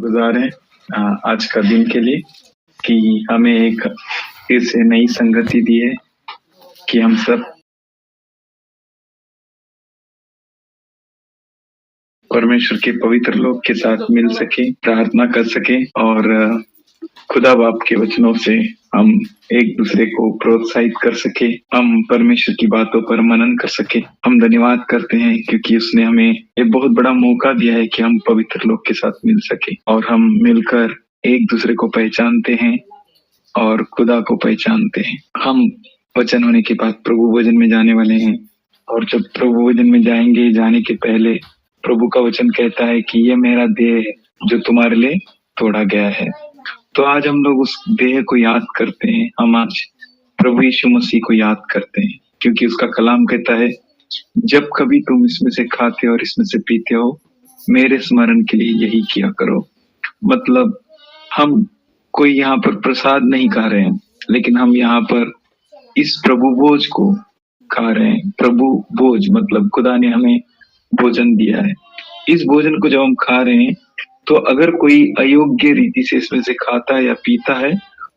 गुजार हैं आज का दिन के लिए कि हमें एक फिर से नई संगति दी है कि हम सब परमेश्वर के पवित्र लोक के साथ मिल सके, प्रार्थना कर सके और खुदा बाप के वचनों से हम एक दूसरे को प्रोत्साहित कर सके, हम परमेश्वर की बातों पर मनन कर सके। हम धन्यवाद करते हैं क्योंकि उसने हमें एक बहुत बड़ा मौका दिया है कि हम पवित्र लोक के साथ मिल सके और हम मिलकर एक दूसरे को पहचानते हैं और खुदा को पहचानते हैं। हम वचन होने के बाद प्रभु भोजन में जाने वाले हैं और जब प्रभु भोजन में जाएंगे, जाने के पहले प्रभु का वचन कहता है कि ये मेरा देह है जो तुम्हारे लिए तोड़ा गया है। तो आज हम लोग उस देह को याद करते हैं, हम आज प्रभु यीशु मसीह को याद करते हैं क्योंकि उसका कलाम कहता है जब कभी तुम इसमें से खाते और इसमें से पीते हो मेरे स्मरण के लिए यही किया करो। मतलब हम कोई यहाँ पर प्रसाद नहीं खा रहे हैं, लेकिन हम यहाँ पर इस प्रभु भोज को खा रहे हैं। प्रभु भोज मतलब खुदा ने हमें भोजन दिया है। इस भोजन को जब हम खा रहे हैं तो अगर कोई अयोग्य रीति से इसमें से खाता है या पीता है,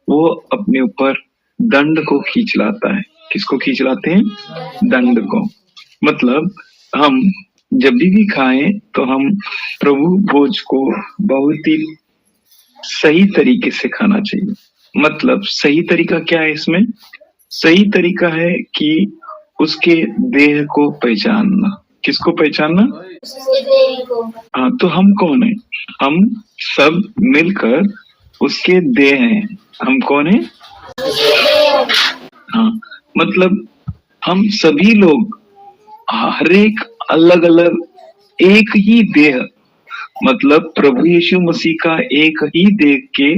वो अपने ऊपर दंड को खींच लाता है। किसको खींच लाते हैं? दंड को। मतलब हम जब भी खाएं तो हम प्रभु भोज को बहुत ही सही तरीके से खाना चाहिए। मतलब सही तरीका क्या है इसमें? सही तरीका है कि उसके देह को पहचानना। किसको पहचानना? हाँ, तो हम कौन है? हम सब मिलकर उसके देह हैं। हम कौन है? हाँ, मतलब हम सभी लोग हर एक अलग अलग एक ही देह, मतलब प्रभु यीशु मसीह का एक ही देह के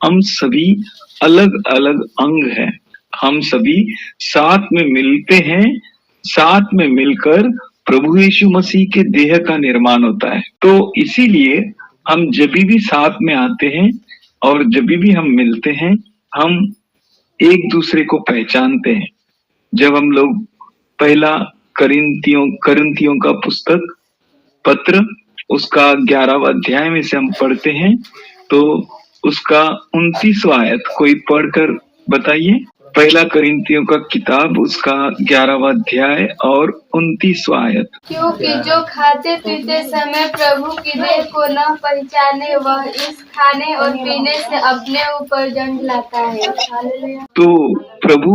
हम सभी अलग अलग अंग हैं। हम सभी साथ में मिलते हैं, साथ में मिलकर प्रभु यीशु मसीह के देह का निर्माण होता है। तो इसीलिए हम जब भी साथ में आते हैं और जब भी हम मिलते हैं, हम एक दूसरे को पहचानते हैं। जब हम लोग पहला करिन्थियों का पुस्तक पत्र उसका 11वां अध्याय में से हम पढ़ते हैं तो उसका 29वां आयत कोई पढ़कर बताइए। पहला करिन्थियों का किताब उसका 11वां अध्याय और 29वां आयत। क्योंकि जो खाते पीते समय प्रभु की देह को न पहचाने वह इस खाने और पीने से अपने ऊपर दंड लाता है। तो प्रभु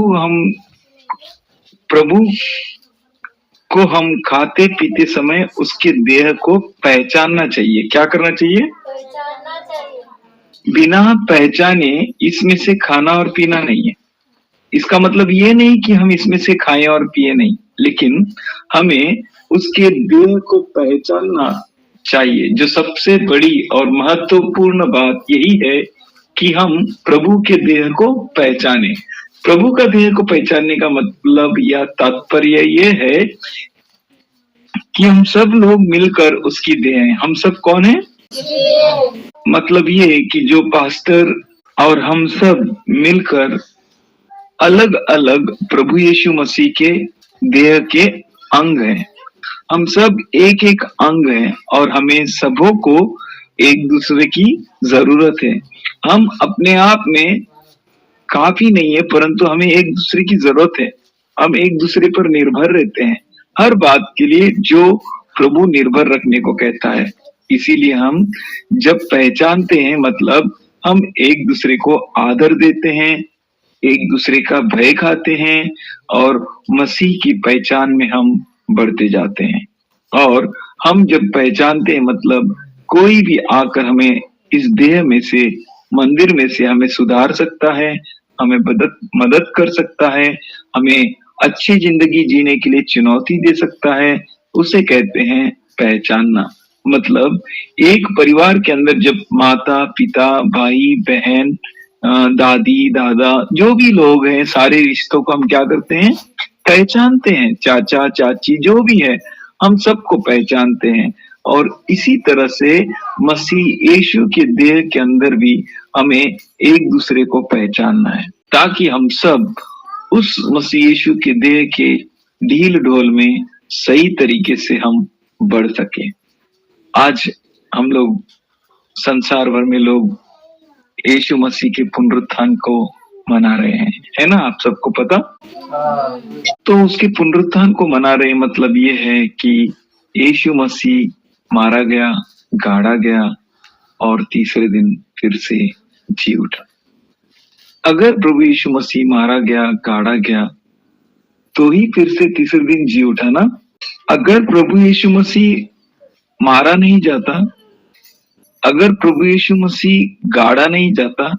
को हम खाते पीते समय उसके देह को पहचानना चाहिए। क्या करना चाहिए? पहचानना चाहिए। बिना पहचाने इसमें से खाना और पीना नहीं है। इसका मतलब ये नहीं कि हम इसमें से खाएं और पिए नहीं, लेकिन हमें उसके देह को पहचानना चाहिए। जो सबसे बड़ी और महत्वपूर्ण बात यही है कि हम प्रभु के देह को पहचाने। प्रभु का देह को पहचानने का मतलब या तात्पर्य ये है कि हम सब लोग मिलकर उसकी देह हैं। हम सब कौन है? मतलब ये है कि जो पास्टर और हम सब मिलकर अलग अलग प्रभु यीशु मसीह के देह के अंग हैं। हम सब एक एक अंग हैं और हमें सबों को एक दूसरे की जरूरत है। हम अपने आप में काफी नहीं है, परंतु हमें एक दूसरे की जरूरत है। हम एक दूसरे पर निर्भर रहते हैं हर बात के लिए जो प्रभु निर्भर रखने को कहता है। इसीलिए हम जब पहचानते हैं मतलब हम एक दूसरे को आदर देते हैं, एक दूसरे का भय खाते हैं और मसीह की पहचान में हम बढ़ते जाते हैं। और हम जब पहचानते हैं मतलब कोई भी आकर हमें इस देह में से, मंदिर में से हमें सुधार सकता है, हमें मदद कर सकता है, हमें अच्छी जिंदगी जीने के लिए चुनौती दे सकता है, उसे कहते हैं पहचानना। मतलब एक परिवार के अंदर जब माता पिता भाई बहन दादी दादा जो भी लोग हैं, सारे रिश्तों को हम क्या करते हैं? पहचानते हैं। चाचा चाची जो भी है हम सबको पहचानते हैं। और इसी तरह से मसीह यीशु के देह के अंदर भी हमें एक दूसरे को पहचानना है ताकि हम सब उस मसीह यीशु के देह के ढील ढोल में सही तरीके से हम बढ़ सके। आज हम लोग संसार भर में लोग यीशु मसीह के पुनरुत्थान को मना रहे हैं, है ना, आप सबको पता। तो उसके पुनरुत्थान को मना रहे मतलब ये है कि यीशु मसीह मारा गया, गाड़ा गया और तीसरे दिन फिर से जी उठा। अगर प्रभु यीशु मसीह मारा गया, गाड़ा गया तो ही फिर से तीसरे दिन जी उठा ना। अगर प्रभु यीशु मसीह मारा नहीं जाता, अगर प्रभु यीशु मसीह गाड़ा नहीं जाता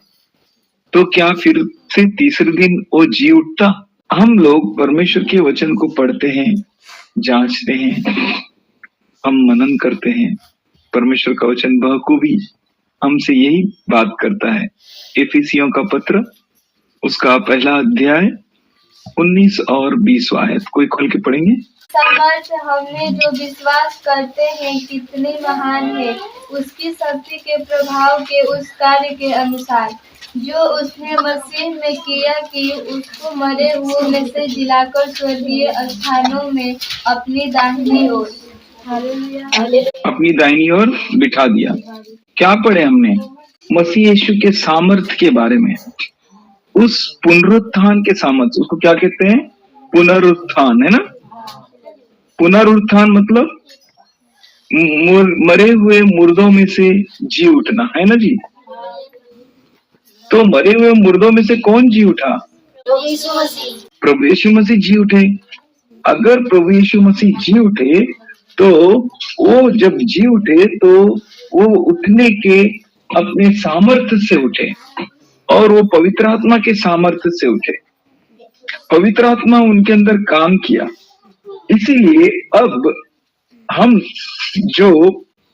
तो क्या फिर से तीसरे दिन वो जी उठता? हम लोग परमेश्वर के वचन को पढ़ते हैं, जांचते हैं, हम मनन करते हैं। परमेश्वर का वचन बखूबी हमसे यही बात करता है। इफिसियों का पत्र, उसका पहला अध्याय 19 और 20 आयत, कोई खोल के पढ़ेंगे। समर्थ हमें जो विश्वास करते हैं कितनी महान है, उसकी शक्ति के प्रभाव के उस कार्य के अनुसार जो उसने मसीह में किया कि उसको मरे हुए में से जिलाकर स्वर्गीय स्थानों में अपनी दाहिनी ओर बिठा दिया। क्या पढ़े हमने? मसीह यीशु के सामर्थ्य के बारे में, उस पुनरुत्थान के सामर्थ्य, उसको क्या कहते हैं? पुनरुत्थान, है ना। पुनरुत्थान मतलब मरे हुए मुर्दों में से जी उठना, है ना जी। तो मरे हुए मुर्दों में से कौन जी उठा? प्रभु यीशु मसीह जी उठे। अगर प्रभु यीशु मसीह जी उठे तो वो जब जी उठे तो वो उठने के अपने सामर्थ्य से उठे और वो पवित्र आत्मा के सामर्थ्य से उठे। पवित्र आत्मा उनके अंदर काम किया। इसीलिए अब हम जो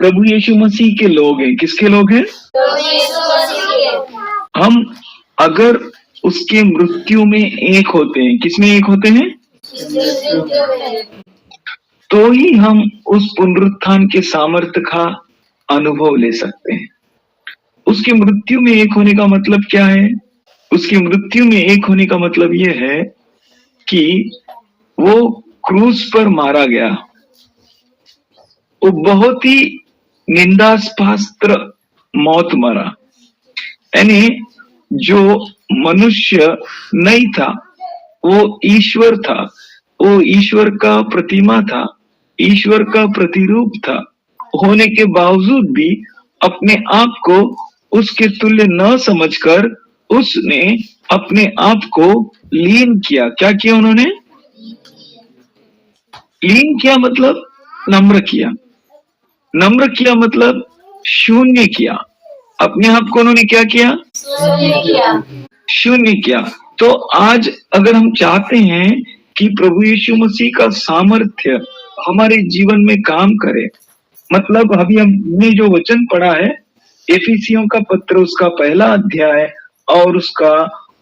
प्रभु यीशु मसीह के लोग हैं, किसके लोग हैं? हम अगर उसके मृत्यु में एक होते हैं, किसमें एक होते हैं? तो ही हम उस पुनरुत्थान के सामर्थ्य का अनुभव ले सकते हैं। उसके मृत्यु में एक होने का मतलब क्या है? उसकी मृत्यु में एक होने का मतलब यह है कि वो क्रूस पर मारा गया। वो बहुत ही निंदास्पद मौत मरा, यानी जो मनुष्य नहीं था वो ईश्वर था, वो ईश्वर का प्रतिमा था, ईश्वर का प्रतिरूप था, होने के बावजूद भी अपने आप को उसके तुल्य न समझकर उसने अपने आप को लीन किया। क्या किया उन्होंने? लीन किया मतलब नम्र किया। नम्र किया मतलब शून्य किया। अपने आप को उन्होंने क्या किया? शून्य किया। तो आज अगर हम चाहते हैं कि प्रभु यीशु मसीह का सामर्थ्य हमारे जीवन में काम करे, मतलब अभी हमने जो वचन पढ़ा है एफिसियों का पत्र, उसका पहला अध्याय और उसका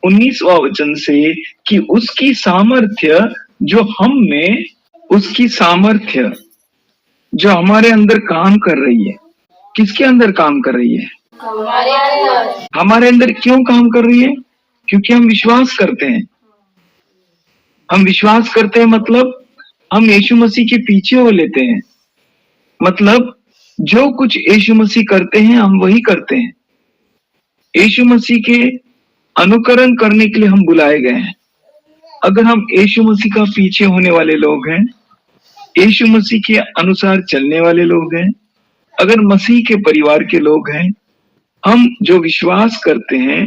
19वां वचन से, कि उसकी सामर्थ्य जो हम में, उसकी सामर्थ्य जो हमारे अंदर काम कर रही है। किसके अंदर काम कर रही है? हमारे अंदर क्यों काम कर रही है? क्योंकि हम विश्वास करते हैं। हम विश्वास करते हैं मतलब हम यीशु मसीह के पीछे हो लेते हैं। मतलब जो कुछ यीशु मसीह करते हैं हम वही करते हैं। यीशु मसीह के अनुकरण करने के लिए हम बुलाए गए हैं। अगर हम यीशु मसीह का पीछे होने वाले लोग हैं, यीशु मसीह के अनुसार चलने वाले लोग हैं, अगर मसीह के परिवार के लोग हैं, हम जो विश्वास करते हैं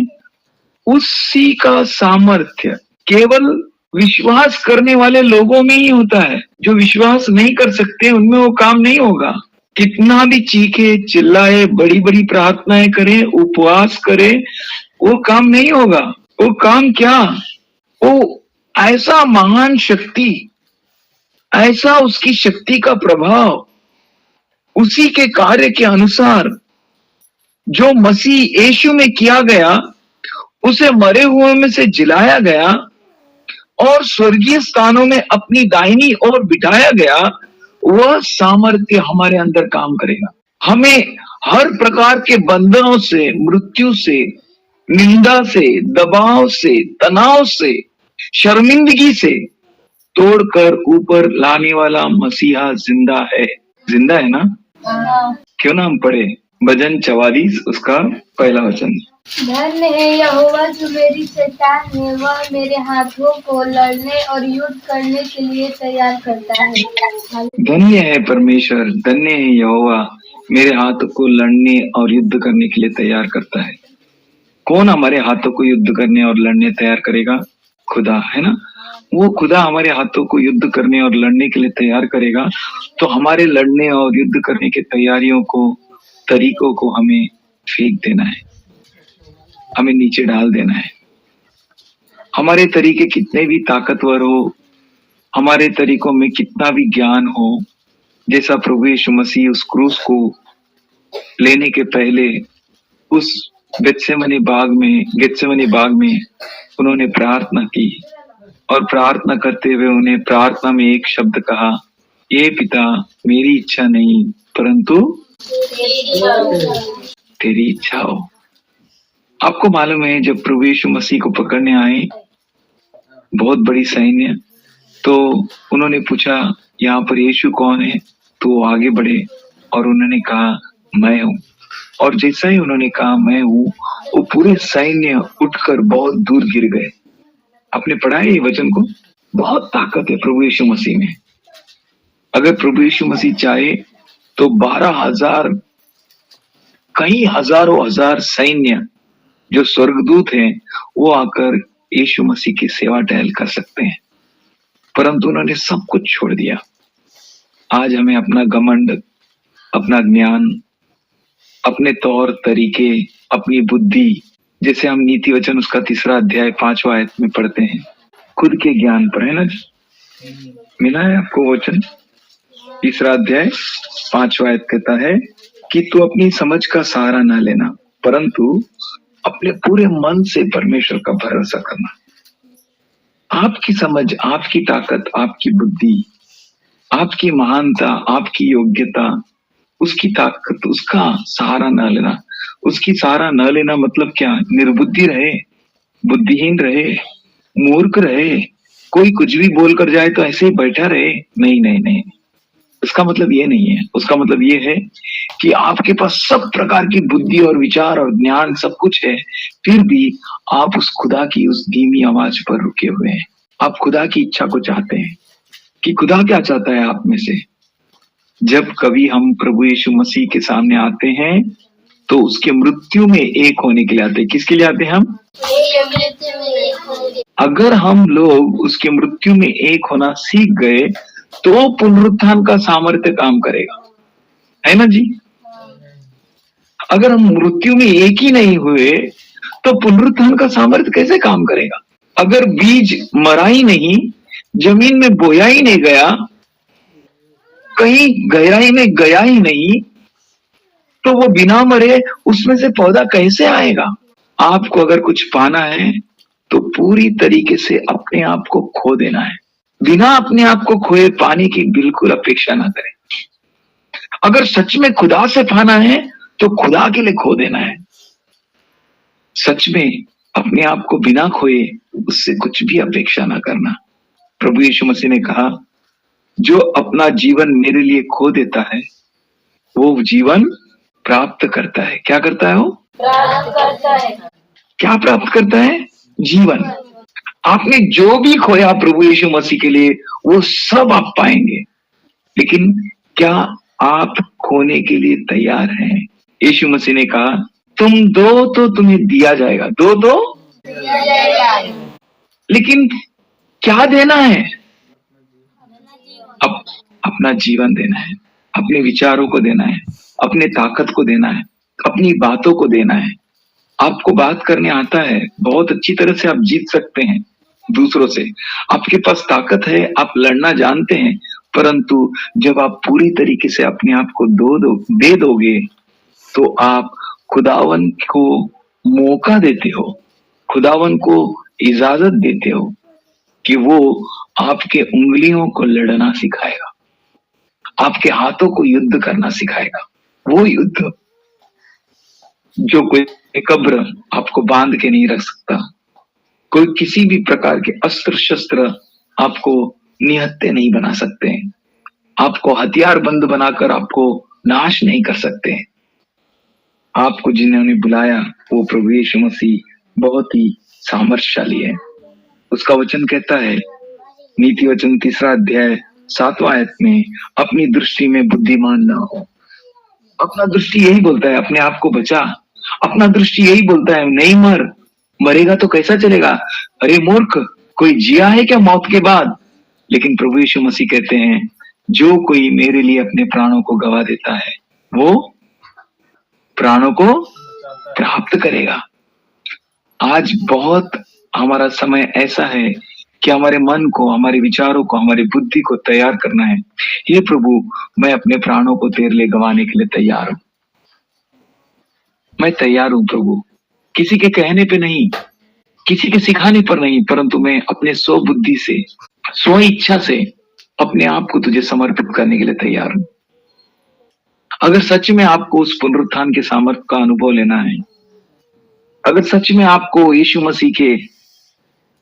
उसी का सामर्थ्य केवल विश्वास करने वाले लोगों में ही होता है। जो विश्वास नहीं कर सकते उनमें वो काम नहीं होगा। कितना भी चीखे चिल्लाए, बड़ी बड़ी प्रार्थनाएं करें, उपवास करें, वो काम नहीं होगा। वो काम क्या? वो ऐसा महान शक्ति, ऐसा उसकी शक्ति का प्रभाव, उसी के कार्य के अनुसार जो मसीह यीशु में किया गया, उसे मरे हुए में से जिलाया गया और स्वर्गीय स्थानों में अपनी दाहिनी ओर बिठाया गया, वह सामर्थ्य हमारे अंदर काम करेगा। हमें हर प्रकार के बंधनों से, मृत्यु से, निंदा से, दबाव से, तनाव से, शर्मिंदगी से तोड़कर ऊपर लाने वाला मसीहा जिंदा है। जिंदा है ना? क्यों ना हम पढ़े भजन 44 उसका पहला वचन। धन्य है यहोवा जो मेरी चट्टान है, वह मेरे हाथों को लड़ने और युद्ध करने के लिए तैयार करता है। धन्य है परमेश्वर, धन्य है यहोवा, मेरे हाथों को लड़ने और युद्ध करने के लिए तैयार करता है। कौन हमारे हाथों को युद्ध करने और लड़ने तैयार करेगा? खुदा, है ना। वो खुदा हमारे हाथों को युद्ध करने और लड़ने के लिए तैयार करेगा, तो हमारे लड़ने और युद्ध करने की तैयारियों को, तरीकों को हमें फेंक देना है, हमें नीचे डाल देना है। हमारे तरीके कितने भी ताकतवर हो, हमारे तरीकों में कितना भी ज्ञान हो, जैसा प्रभु यीशु मसीह उस क्रूस को लेने के पहले उस गेत्सेमनी बाग में उन्होंने प्रार्थना की, और प्रार्थना करते हुए उन्हें प्रार्थना में एक शब्द कहा, ये पिता, मेरी इच्छा नहीं परंतु तेरी इच्छा हो। आपको मालूम है, जब प्रभु यीशु मसीह को पकड़ने आए बहुत बड़ी सैन्य, तो उन्होंने पूछा यहाँ पर यीशु कौन है, तो वो आगे बढ़े और उन्होंने कहा मैं हूँ। और जैसा ही उन्होंने कहा मैं हूँ, वो पूरे सैन्य उठकर बहुत दूर गिर गए। आपने पढ़ा है ये वचन को? बहुत ताकत है प्रभु यीशु मसीह में। अगर प्रभु यीशु मसीह चाहे तो 12,000 कई हजारों हजार सैन्य जो स्वर्गदूत हैं वो आकर यीशु मसीह की सेवा टहल कर सकते हैं, परंतु उन्होंने सब कुछ छोड़ दिया। आज हमें अपना घमंड, अपना ज्ञान, अपने तौर तरीके, अपनी बुद्धि, जैसे हम नीति वचन उसका 3 अध्याय 5वां आयत में पढ़ते हैं, खुद के ज्ञान पर, है ना जी? मिला है आपको वचन? 3 अध्याय 5वां आयत कहता है कि तू अपनी समझ का सहारा ना लेना, परंतु अपने पूरे मन से परमेश्वर का भरोसा करना। आपकी समझ, आपकी ताकत, आपकी बुद्धि, आपकी महानता, आपकी योग्यता, उसकी ताकत, उसका सहारा न लेना। उसकी सहारा न लेना मतलब क्या? निर्बुद्धि रहे, बुद्धिहीन रहे, मूर्ख रहे, कोई कुछ भी बोल कर जाए तो ऐसे ही बैठा रहे, नहीं नहीं नहीं, उसका मतलब ये नहीं है। उसका मतलब ये है कि आपके पास सब प्रकार की बुद्धि और विचार और ज्ञान सब कुछ है, फिर भी आप उस खुदा की उस धीमी आवाज पर रुके हुए हैं। आप खुदा की इच्छा को चाहते हैं कि खुदा क्या चाहता है आप में से। जब कभी हम प्रभु यीशु मसीह के सामने आते हैं तो उसके मृत्यु में एक होने के लिए आते हैं। किसके लिए आते हैं हम? अगर हम लोग उसके मृत्यु में एक होना सीख गए तो पुनरुत्थान का सामर्थ्य काम करेगा, है ना जी? अगर हम मृत्यु में एक ही नहीं हुए तो पुनरुत्थान का सामर्थ्य कैसे काम करेगा? अगर बीज मरा ही नहीं, जमीन में बोया ही नहीं गया, कहीं गहराई में गया ही नहीं, तो वो बिना मरे उसमें से पौधा कैसे आएगा? आपको अगर कुछ पाना है तो पूरी तरीके से अपने आप को खो देना है। बिना अपने आप को खोए पाने की बिल्कुल अपेक्षा ना करें। अगर सच में खुदा से पाना है तो खुदा के लिए खो देना है। सच में अपने आप को बिना खोए उससे कुछ भी अपेक्षा ना करना। प्रभु यीशु मसीह ने कहा, जो अपना जीवन मेरे लिए खो देता है वो जीवन प्राप्त करता है। क्या करता है? वो प्राप्त करता है। क्या प्राप्त करता है? जीवन। आपने जो भी खोया प्रभु यीशु मसीह के लिए वो सब आप पाएंगे, लेकिन क्या आप खोने के लिए तैयार हैं? यीशु मसीह ने कहा, तुम दो तो तुम्हें दिया जाएगा, दो दिया जाएगा, लेकिन क्या देना है? अपना जीवन देना है, अपने विचारों को देना है, अपने ताकत को देना है, अपनी बातों को देना है। आपको बात करने आता है, बहुत अच्छी तरह से आप जीत सकते हैं दूसरों से, आपके पास ताकत है, आप लड़ना जानते हैं, परंतु जब आप पूरी तरीके से अपने आप को दे दोगे तो आप खुदावन को मौका देते हो, खुदावन को इजाजत देते हो कि वो आपके उंगलियों को लड़ना सिखाएगा, आपके हाथों को युद्ध करना सिखाएगा। वो युद्ध जो कोई कब्र आपको बांध के नहीं रख सकता, कोई किसी भी प्रकार के अस्त्र शस्त्र आपको निहत्थे नहीं बना सकते हैं, आपको हथियार बंद बनाकर आपको नाश नहीं कर सकते हैं। आपको जिन्होंने बुलाया वो प्रभु यीशु मसीह बहुत ही सामर्थ्यशाली है। उसका वचन कहता है नीति वचन 3 अध्याय 7वां आयत में, अपनी दृष्टि में बुद्धिमान ना हो। अपना दृष्टि यही बोलता है अपने आप को बचा। अपना दृष्टि यही बोलता है नहीं मरेगा तो कैसा चलेगा, अरे मूर्ख, कोई जिया है क्या मौत के बाद। लेकिन प्रभु यीशु मसीह कहते हैं जो कोई मेरे लिए अपने प्राणों को गवा देता है वो प्राणों को प्राप्त करेगा। आज बहुत हमारा समय ऐसा है कि हमारे मन को, हमारे विचारों को, हमारी बुद्धि को तैयार करना है। हे प्रभु, मैं अपने प्राणों को तेरे लिए गंवाने के लिए तैयार हूं। मैं तैयार हूं प्रभु, किसी के कहने पे नहीं, किसी के सिखाने पर नहीं, परंतु मैं अपने स्व बुद्धि से, स्व इच्छा से अपने आप को तुझे समर्पित करने के लिए तैयार हूं। अगर सच में आपको उस पुनरुत्थान के सामर्थ्य का अनुभव लेना है, अगर सच में आपको यीशु मसीह के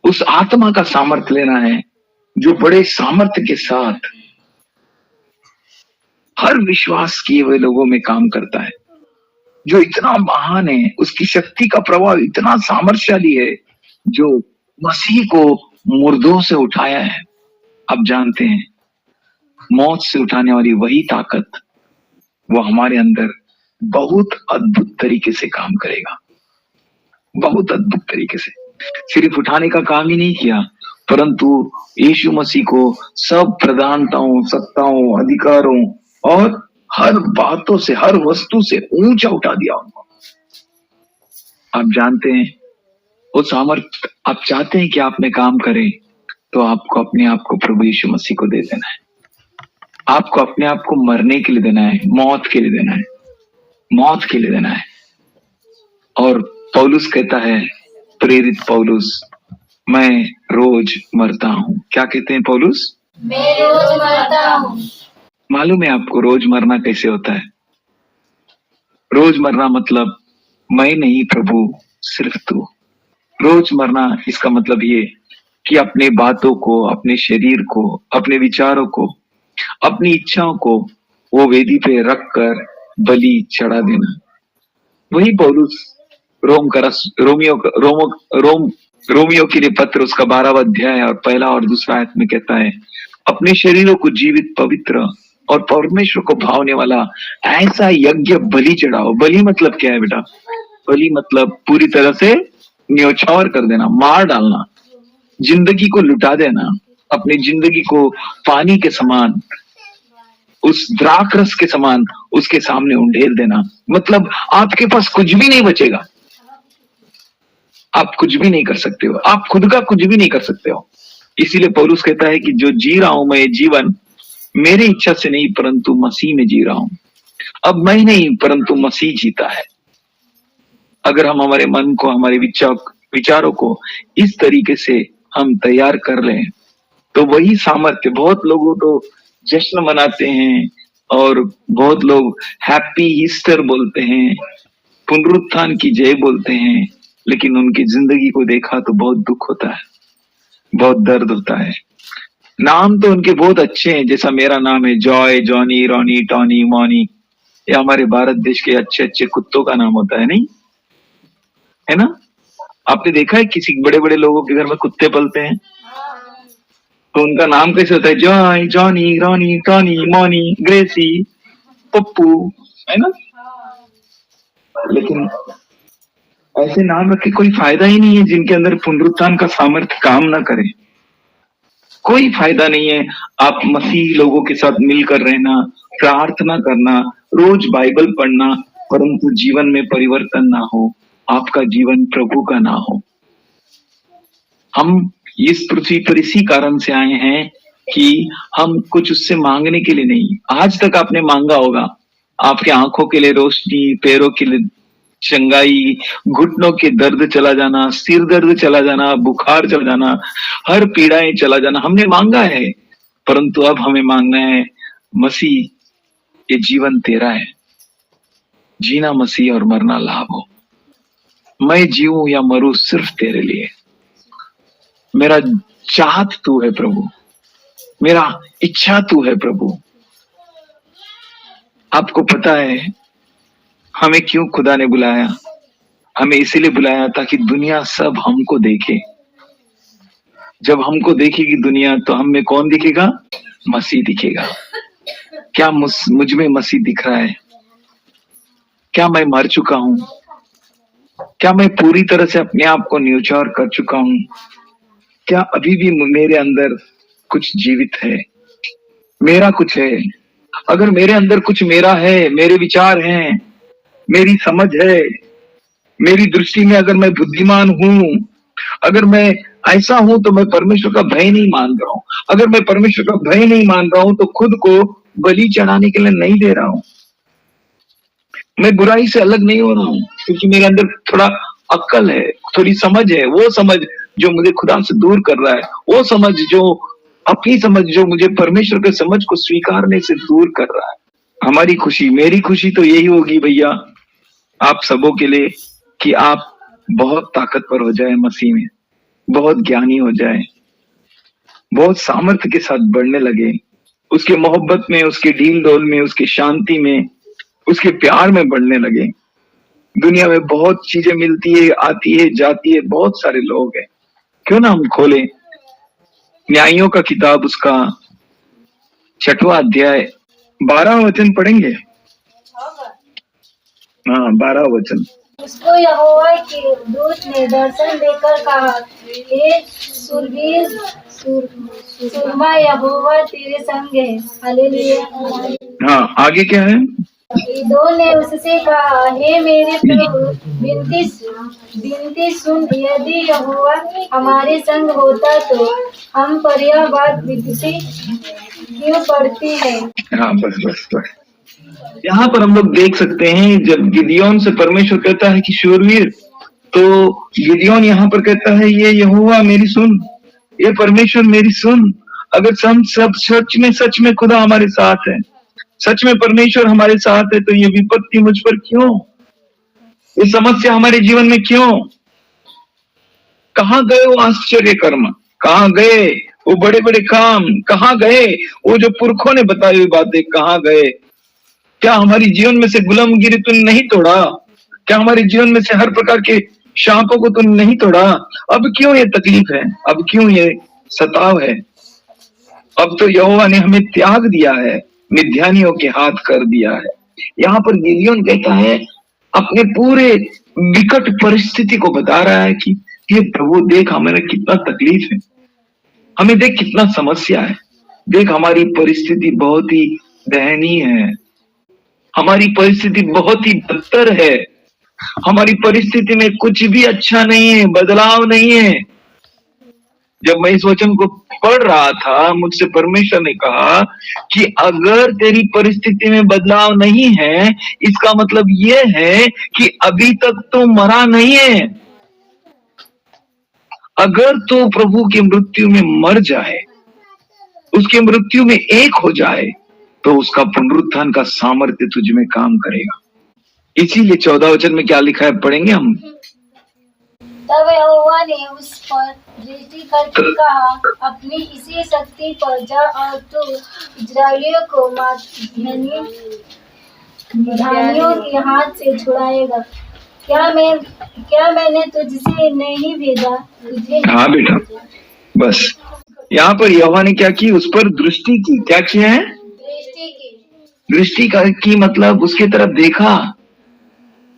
उस आत्मा का सामर्थ्य लेना है जो बड़े सामर्थ्य के साथ हर विश्वास किए हुए लोगों में काम करता है, जो इतना महान है, उसकी शक्ति का प्रभाव इतना सामर्थ्यशाली है, जो मसीह को मुर्दों से उठाया है। आप जानते हैं मौत से उठाने वाली वही ताकत वो हमारे अंदर बहुत अद्भुत तरीके से काम करेगा, बहुत अद्भुत तरीके से। सिर्फ उठाने का काम ही नहीं किया, परंतु यीशु मसीह को सब प्रधानताओं, सत्ताओं, अधिकारों और हर बातों से, हर वस्तु से ऊंचा उठा दिया उनको। आप जानते हैं वो सामर्थ्य आप चाहते हैं कि आप में काम करे, तो आपको अपने आप को प्रभु यीशु मसीह को दे देना है। आपको अपने आप को मरने के लिए देना है, मौत के लिए देना है, मौत के लिए देना है। और पौलुस कहता है, प्रेरित पौलुस, मैं रोज मरता हूं। क्या कहते हैं पौलुस? मैं रोज मरता हूँ। मालूम है आपको रोज मरना कैसे होता है? रोज मरना मतलब मैं नहीं प्रभु, सिर्फ तू। रोज मरना इसका मतलब ये कि अपने बातों को, अपने शरीर को, अपने विचारों को, अपनी इच्छाओं को वो वेदी पे रख कर बलि चढ़ा देना। वही पौलुस रोमियो के लिए पत्र उसका 12वां अध्याय और 1 और 2 आयत में कहता है, अपने शरीरों को जीवित, पवित्र और परमेश्वर को भावने वाला ऐसा यज्ञ बलि चढ़ाओ। बलि मतलब क्या है बेटा? बलि मतलब पूरी तरह से न्योछावर कर देना, मार डालना, जिंदगी को लुटा देना, अपनी जिंदगी को पानी के समान, उस द्राक्षरस के समान उसके सामने उंडेल देना। मतलब आपके पास कुछ भी नहीं बचेगा, आप कुछ भी नहीं कर सकते हो, आप खुद का कुछ भी नहीं कर सकते हो। इसीलिए पौलुस कहता है कि जो जी रहा हूं मैं ये जीवन मेरी इच्छा से नहीं परंतु मसीह में जी रहा हूं। अब मैं नहीं परंतु मसीह जीता है। अगर हम हमारे मन को, हमारे विचारों को इस तरीके से हम तैयार कर लें तो वही सामर्थ्य। बहुत लोगों तो जश्न मनाते हैं और बहुत लोग हैप्पी ईस्टर बोलते हैं, पुनरुत्थान की जय बोलते हैं, लेकिन उनकी जिंदगी को देखा तो बहुत दुख होता है, बहुत दर्द होता है। नाम तो उनके बहुत अच्छे हैं, जैसा मेरा नाम है जॉय, जॉनी, रॉनी, टॉनी, मॉनी। ये हमारे भारत देश के अच्छे अच्छे कुत्तों का नाम होता है, नहीं है ना? आपने देखा है किसी बड़े बड़े लोगों के घर में कुत्ते पलते हैं तो उनका नाम कैसे होता है? जॉय, जॉनी, रॉनी, टॉनी, मॉनी, ग्रेसी, पप्पू, है ना? लेकिन ऐसे नाम रख के कोई फायदा ही नहीं है जिनके अंदर पुनरुत्थान का सामर्थ्य काम ना करे। कोई फायदा नहीं है। आप मसीह लोगों के साथ मिलकर रहना, प्रार्थना करना, रोज बाइबल पढ़ना, परंतु जीवन में परिवर्तन ना हो, आपका जीवन प्रभु का ना हो। हम इस पृथ्वी पर इसी कारण से आए हैं कि हम कुछ उससे मांगने के लिए नहीं। आज तक आपने मांगा होगा, आपके आंखों के लिए रोशनी, पैरों के लिए चंगाई, घुटनों के दर्द चला जाना, सिर दर्द चला जाना, बुखार चला जाना, हर पीड़ाएं चला जाना, हमने मांगा है। परंतु अब हमें मांगना है, मसीह ये जीवन तेरा है, जीना मसीह और मरना लाभ हो। मैं जीऊं या मरूं सिर्फ तेरे लिए। मेरा चाहत तू है प्रभु, मेरा इच्छा तू है प्रभु। आपको पता है हमें क्यों खुदा ने बुलाया? हमें इसीलिए बुलाया ताकि दुनिया सब हमको देखे। जब हमको देखेगी दुनिया तो हम में कौन दिखेगा? मसीह दिखेगा। क्या मुझ में मसीह दिख रहा है? क्या मैं मर चुका हूं? क्या मैं पूरी तरह से अपने आप को न्यौछावर कर चुका हूं? क्या अभी भी मेरे अंदर कुछ जीवित है? मेरा कुछ है? अगर मेरे अंदर कुछ मेरा है, मेरे विचार हैं, मेरी समझ है, मेरी दृष्टि में अगर मैं बुद्धिमान हूं, अगर मैं ऐसा हूं तो मैं परमेश्वर का भय नहीं मान रहा हूं। अगर मैं परमेश्वर का भय नहीं मान रहा हूं तो खुद को बलि चढ़ाने के लिए नहीं दे रहा हूं। मैं बुराई से अलग नहीं हो रहा हूं क्योंकि मेरे अंदर थोड़ा अक्ल है, थोड़ी समझ है। वो समझ जो मुझे खुदा से दूर कर रहा है, वो समझ जो अपनी समझ जो मुझे परमेश्वर के समझ को स्वीकारने से दूर कर रहा है। हमारी खुशी, मेरी खुशी तो यही होगी भैया आप सबों के लिए कि आप बहुत ताकतवर हो जाए मसीह में, बहुत ज्ञानी हो जाए, बहुत सामर्थ्य के साथ बढ़ने लगे, उसके मोहब्बत में, उसके ढील डोल में, उसकी शांति में, उसके प्यार में बढ़ने लगे। दुनिया में बहुत चीजें मिलती है, आती है, जाती है, बहुत सारे लोग हैं। क्यों ना हम खोले न्यायियों का किताब, उसका 6वां अध्याय 12वां वचन पढ़ेंगे। हाँ, 12वां वचन। उसको यहोवा के दूत ने दर्शन देकर कहा, हे शूरवीर सूरमा, यहोवा तेरे संग है। हालेलुया। हाँ, आगे क्या है? ईदो ने उससे कहा, हे मेरे प्रभु, विनती सुन, यदि यहोवा हमारे संग होता तो हम पर यह बात विपत्ति क्यों पड़ती है? हाँ, बस। यहाँ पर हम लोग देख सकते हैं जब गिदियोन से परमेश्वर कहता है कि शूरवीर, तो गिदियोन यहाँ पर कहता है ये यहोवा मेरी सुन, ये परमेश्वर मेरी सुन। अगर हम सब सच में खुदा हमारे साथ है, सच में परमेश्वर हमारे साथ है, तो ये विपत्ति मुझ पर क्यों? ये समस्या हमारे जीवन में क्यों? कहाँ गए वो आश्चर्य कर्म? कहाँ गए वो बड़े बड़े काम? कहाँ गए वो जो पुरखों ने बताई हुई बातें? कहाँ गए? क्या हमारी जीवन में से गुलामगिरी तूने नहीं तोड़ा? क्या हमारे जीवन में से हर प्रकार के शापों को तूने नहीं तोड़ा? अब क्यों ये तकलीफ है? अब क्यों ये सताव है? अब तो यहोवा ने हमें त्याग दिया है, मिद्यानियों के हाथ कर दिया है। यहाँ पर गिदियोन कहता है, अपने पूरे विकट परिस्थिति को बता रहा है कि ये प्रभु देख हमारा कितना तकलीफ है, हमें देख कितना समस्या है, देख हमारी परिस्थिति बहुत ही दयनीय है, हमारी परिस्थिति बहुत ही बदतर है, हमारी परिस्थिति में कुछ भी अच्छा नहीं है, बदलाव नहीं है। जब मैं इस वचन को पढ़ रहा था, मुझसे परमेश्वर ने कहा कि अगर तेरी परिस्थिति में बदलाव नहीं है, इसका मतलब ये है कि अभी तक तो मरा नहीं है। अगर तो प्रभु की मृत्यु में मर जाए, उसकी मृत्यु में एक हो जाए, तो उसका पुनरुत्थान का सामर्थ्य तुझ में काम करेगा। इसीलिए 14 वचन में क्या लिखा है, पढ़ेंगे हम। तब यहोवा ने उस पर दृष्टि करके कहा, अपनी इसी शक्ति पर जा और तू इस्राएलियों को मिद्यानियों के हाथ से छुड़ाएगा। क्या मैंने तुझसे नहीं भेजा? तुझे हाँ बेटा, बस यहाँ पर यहोवा ने क्या की? उस पर दृष्टि की। क्या किया है? दृष्टि की मतलब उसके तरफ देखा।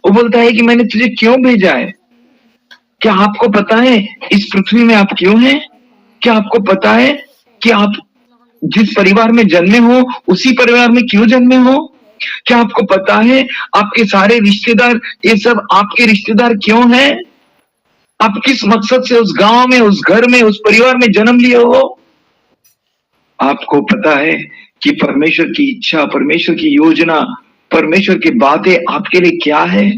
वो बोलता है कि मैंने तुझे क्यों भेजा है? क्या आपको पता है इस पृथ्वी में आप क्यों हैं? क्या आपको पता है कि आप जिस परिवार में जन्मे हो उसी परिवार में क्यों जन्मे हो? क्या आपको पता है आपके सारे रिश्तेदार, ये सब आपके रिश्तेदार क्यों हैं? आप किस मकसद से उस गांव में, उस घर में, उस परिवार में जन्म लिए हो? आपको पता है कि परमेश्वर की इच्छा, परमेश्वर की योजना, परमेश्वर की बातें आपके लिए क्या है?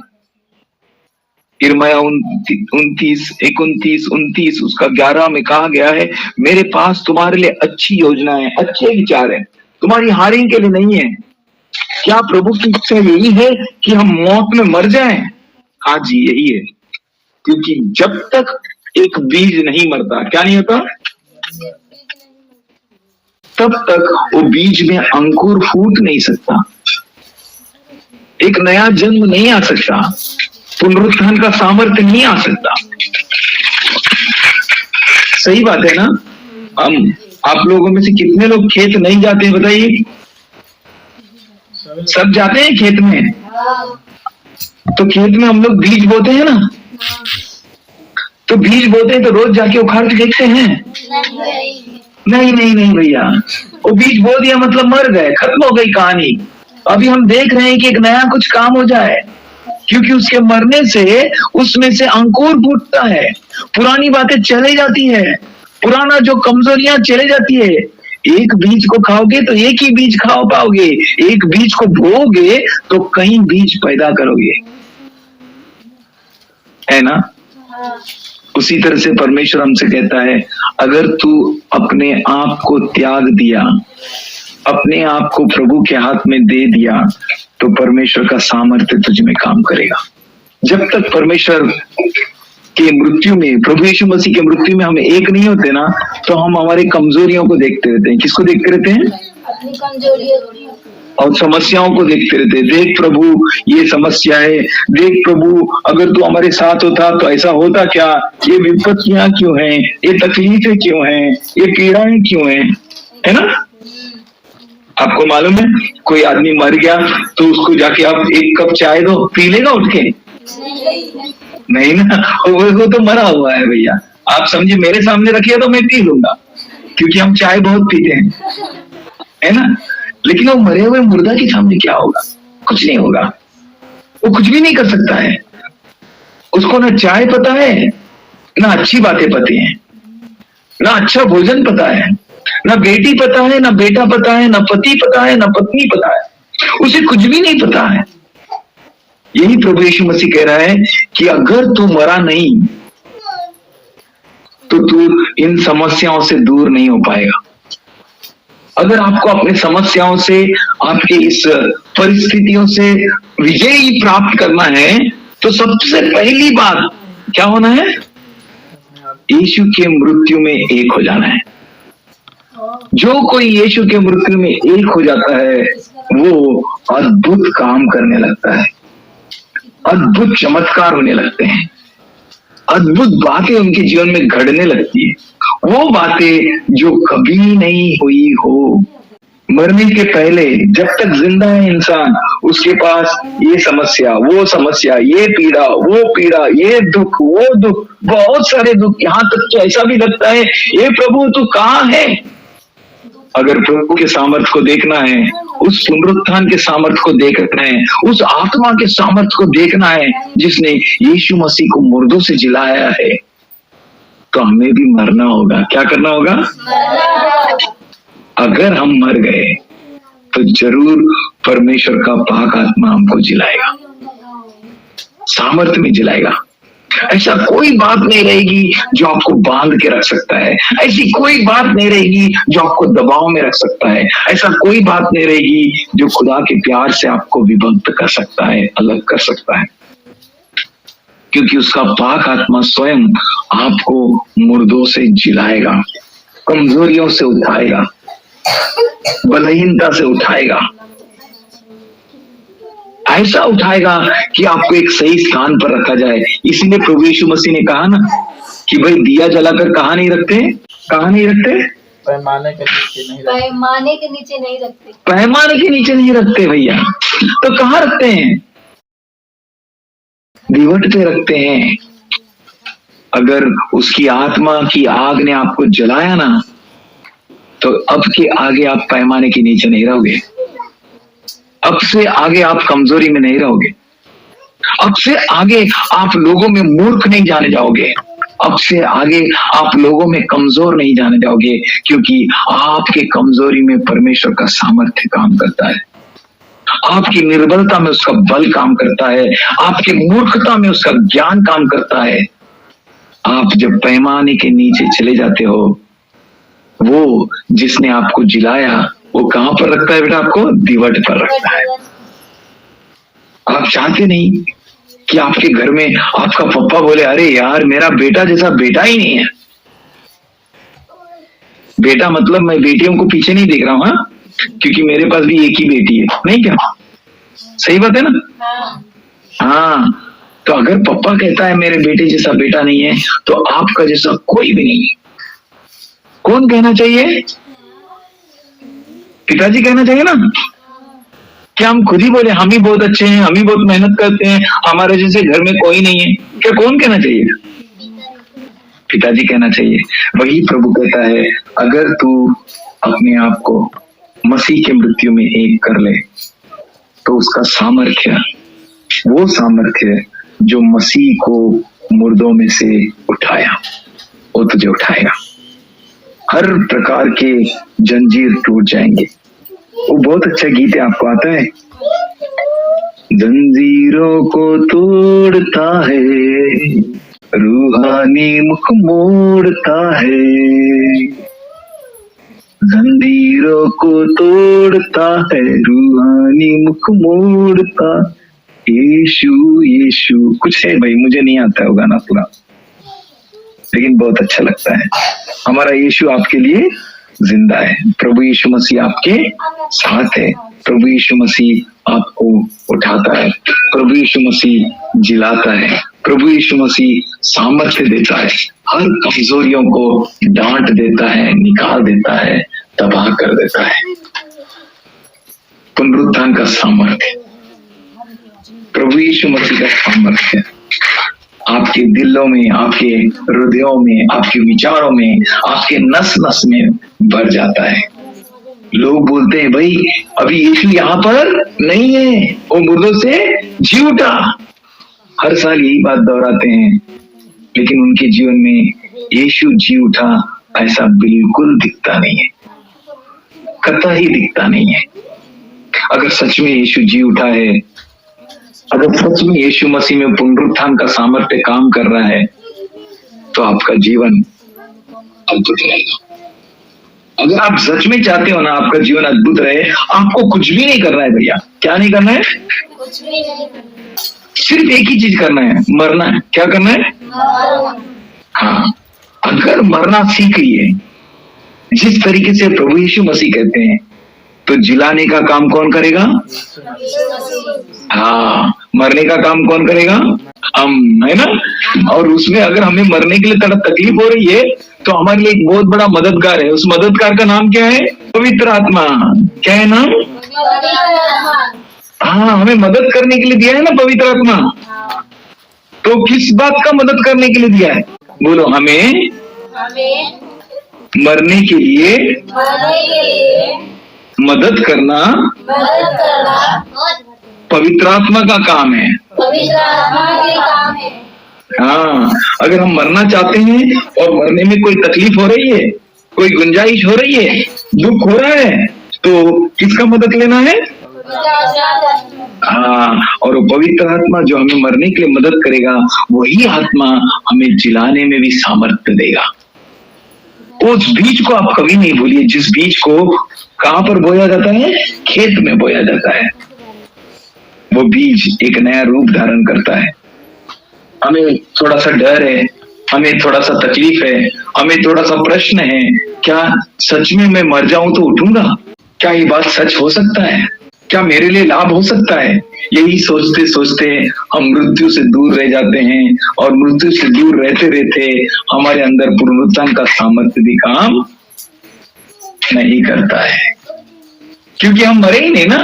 यिर्मयाह 29 उसका 11 में कहा गया है, मेरे पास तुम्हारे लिए अच्छी योजनाएं, अच्छे विचार हैं, तुम्हारी हानि के लिए नहीं है। क्या प्रभु की इच्छा यही है कि हम मौत में मर जाएं? हाँ जी, यही है। क्योंकि जब तक एक बीज नहीं मरता, क्या नहीं होता? तब तक वो बीज में अंकुर फूट नहीं सकता। एक नया जन्म नहीं आ सकता, पुनरुत्थान का सामर्थ्य नहीं आ सकता। सही बात है ना? हम आप लोगों में से कितने लोग खेत नहीं जाते हैं बताइए? सब जाते हैं खेत में। तो खेत में हम लोग बीज बोते हैं ना, तो बीज बोते हैं तो रोज जाके उखाड़ के देखते हैं? नहीं नहीं नहीं भैया, वो बीज बो दिया मतलब मर गए, खत्म हो गई कहानी। अभी हम देख रहे हैं कि एक नया कुछ काम हो जाए, क्योंकि उसके मरने से उसमें से अंकुर फूटता है, पुरानी बातें चले जाती है, पुराना जो कमजोरियां चले जाती है। एक बीज को खाओगे तो एक ही बीज खा पाओगे, एक बीज को बोओगे तो कई बीज पैदा करोगे, है ना? उसी तरह से परमेश्वर हमसे कहता है, अगर तू अपने आप को त्याग दिया, अपने आप को प्रभु के हाथ में दे दिया, तो परमेश्वर का सामर्थ्य तुझ में काम करेगा। जब तक परमेश्वर के मृत्यु में, प्रभु यीशु मसीह के मृत्यु में हम एक नहीं होते ना, तो हम हमारे कमजोरियों को देखते रहते हैं। किसको देखते रहते हैं? अपनी कमजोरियों और समस्याओं को देखते रहते हैं। देख प्रभु, ये समस्या है, देख प्रभु अगर तू हमारे साथ होता तो ऐसा होता क्या, ये विपत्तियां क्यों हैं, ये तकलीफें क्यों हैं, ये पीड़ाएं क्यों हैं, है ना? आपको मालूम है, कोई आदमी मर गया तो उसको जाके आप एक कप चाय दो, पी लेगा उठ के? नहीं ना, वो तो मरा हुआ है भैया। आप समझे, मेरे सामने रखिए तो मैं पी लूंगा, क्योंकि हम चाय बहुत पीते हैं, है ना? लेकिन वो मरे हुए मुर्दा के सामने क्या होगा? कुछ नहीं होगा, वो कुछ भी नहीं कर सकता है। उसको ना चाय पता है, ना अच्छी बातें पता है, ना अच्छा भोजन पता है, ना बेटी पता है, ना बेटा पता है, ना पति पता है, ना पत्नी पता है, उसे कुछ भी नहीं पता है। यही प्रभु यीशु मसीह कह रहा है कि अगर तू मरा नहीं तो तू इन समस्याओं से दूर नहीं हो पाएगा। अगर आपको अपने समस्याओं से, आपके इस परिस्थितियों से विजय प्राप्त करना है, तो सबसे पहली बात क्या होना है? यीशु के मृत्यु में एक हो जाना है। जो कोई यीशु के मृत्यु में एक हो जाता है, वो अद्भुत काम करने लगता है, अद्भुत चमत्कार होने लगते हैं, अद्भुत बातें उनके जीवन में घड़ने लगती है, वो बातें जो कभी नहीं हुई हो। मरने के पहले जब तक जिंदा है इंसान, उसके पास ये समस्या, वो समस्या, ये पीड़ा, वो पीड़ा, ये दुख, वो दुख, बहुत सारे दुख, यहाँ तक तो ऐसा भी लगता है, ये प्रभु तू कहाँ है? अगर प्रभु के सामर्थ्य को देखना है, उस पुनरुत्थान के सामर्थ्य को देखना है, उस आत्मा के सामर्थ्य को देखना है जिसने यीशु मसीह को मुर्दों से जिलाया है, तो हमें भी मरना होगा। क्या करना होगा? अगर हम मर गए तो जरूर परमेश्वर का पाक आत्मा हमको जिलाएगा, सामर्थ्य में जिलाएगा। ऐसा कोई बात नहीं रहेगी जो आपको बांध के रख सकता है, ऐसी कोई बात नहीं रहेगी जो आपको दबाव में रख सकता है, ऐसा कोई बात नहीं रहेगी जो खुदा के प्यार से आपको विभक्त कर सकता है, अलग कर सकता है, क्योंकि उसका पाक आत्मा स्वयं आपको मुर्दों से जिलाएगा, कमजोरियों से उठाएगा, बलहीनता से उठाएगा, ऐसा उठाएगा कि आपको एक सही स्थान पर रखा जाए। इसीलिए प्रभु यीशु मसीह ने कहा ना कि भाई दिया जलाकर कहाँ नहीं रखते? कहाँ नहीं रखते? पैमाने के नीचे नहीं रखते। पैमाने के नीचे नहीं रखते। पैमाने के नीचे नहीं रखते भैया, तो कहाँ रखते हैं? दीवट पे रखते हैं। अगर उसकी आत्मा की आग ने आपको जलाया ना, तो अब के आगे आप पैमाने के नीचे नहीं रहोगे, अब से आगे आप कमजोरी में नहीं रहोगे, अब से आगे आप लोगों में मूर्ख नहीं जाने जाओगे, अब से आगे आप लोगों में कमजोर नहीं जाने जाओगे, क्योंकि आपके कमजोरी में परमेश्वर का सामर्थ्य काम करता है, आपकी निर्बलता में उसका बल काम करता है, आपकी मूर्खता में उसका ज्ञान काम करता है। आप जब पैमाने के नीचे चले जाते हो, वो जिसने आपको जिलाया वो कहां पर रखता है बेटा? आपको दीवट पर रखता है। आप चाहते नहीं कि आपके घर में आपका पप्पा बोले, अरे यार मेरा बेटा जैसा बेटा ही नहीं है। बेटा मतलब मैं बेटियों को पीछे नहीं देख रहा हूं, हाँ, क्योंकि मेरे पास भी एक ही बेटी है, नहीं क्या? सही बात है ना? हाँ, तो अगर पापा कहता है मेरे बेटे जैसा बेटा नहीं है, तो आपका जैसा कोई भी नहीं है। कौन कहना चाहिए? पिताजी कहना चाहिए ना। क्या हम खुद ही बोले हम ही बहुत अच्छे हैं, हम ही बहुत मेहनत करते हैं, हमारे जैसे घर में कोई नहीं है? क्या कौन कहना चाहिए? पिताजी कहना चाहिए। वही प्रभु कहता है, अगर तू अपने आप को मसीह के मृत्यु में एक कर ले, तो उसका सामर्थ्य, वो सामर्थ्य जो मसीह को मुर्दों में से उठाया, वो तुझे उठाएगा। हर प्रकार के जंजीर टूट जाएंगे। वो बहुत अच्छा गीत है, आपको आता है? जंजीरों को तोड़ता है, रूहानी मुख मोड़ता है, जंजीरों को तोड़ता है, रूहानी मुख मोड़ता, यीशु यीशु। कुछ है भाई, मुझे नहीं आता है वो गाना पूरा, लेकिन बहुत अच्छा लगता है। हमारा यीशु आपके लिए जिंदा है। प्रभु यीशु मसीह आपके साथ है। प्रभु यीशु मसीह आपको उठाता है। प्रभु यीशु मसीह जिलाता है। प्रभु यीशु मसीह सामर्थ्य देता है। हर कमजोरियों को डांट देता है, निकाल देता है, तबाह कर देता है। पुनरुत्थान का सामर्थ्य, प्रभु यीशु मसीह का सामर्थ्य आपके दिलों में, आपके हृदयों में, आपके विचारों में, आपके नस नस में भर जाता है। लोग बोलते हैं भाई अभी यीशु यहाँ पर नहीं है, वो मुर्दों से जी उठा। हर साल यही बात दोहराते हैं, लेकिन उनके जीवन में यीशु जी उठा ऐसा बिल्कुल दिखता नहीं है, कतई दिखता नहीं है। अगर सच में यीशु जी उठा है, अगर सच में यीशु मसीह में पुनरुत्थान का सामर्थ्य काम कर रहा है, तो आपका जीवन अद्भुत रहेगा। अगर आप सच में चाहते हो ना आपका जीवन अद्भुत रहे, आपको कुछ भी नहीं करना है भैया। क्या नहीं करना है? कुछ भी नहीं करना, सिर्फ एक ही चीज करना है, मरना है। क्या करना है? हाँ, अगर मरना सीख लिए जिस तरीके से प्रभु यीशु मसीह कहते हैं, तो जिलाने का काम कौन करेगा? हाँ, मरने का काम कौन करेगा? हम, है ना। और उसमें अगर हमें मरने के लिए थोड़ा तकलीफ हो रही है, तो हमारे लिए एक बहुत बड़ा मददगार है। उस मददगार का नाम क्या है? पवित्र आत्मा। क्या है नाम? हाँ, हमें मदद करने के लिए दिया है ना पवित्र आत्मा। तो किस बात का मदद करने के लिए दिया है? बोलो, हमें मरने के लिए मदद करना पवित्र आत्मा का काम है। हाँ, अगर हम मरना चाहते हैं और मरने में कोई तकलीफ हो रही है, कोई गुंजाइश हो रही है, दुख हो रहा है, तो किसका मदद लेना है? हाँ, और वो पवित्र आत्मा जो हमें मरने के लिए मदद करेगा, वही आत्मा हमें जिलाने में भी सामर्थ्य देगा। उस बीज को आप कभी नहीं भूलिए, जिस बीज को कहाँ पर बोया जाता है? खेत में बोया जाता है। वो बीज एक नया रूप धारण करता है। हमें थोड़ा सा डर है, हमें थोड़ा सा तकलीफ है, हमें थोड़ा सा प्रश्न है, क्या सच में मैं मर जाऊं तो उठूंगा? क्या ये बात सच हो सकता है? क्या मेरे लिए लाभ हो सकता है? यही सोचते सोचते हम मृत्यु से दूर रह जाते हैं, और मृत्यु से दूर रहते रहते हमारे अंदर पुनरुत्थान का सामर्थ्य भी काम नहीं करता है, क्योंकि हम मरे ही नहीं ना।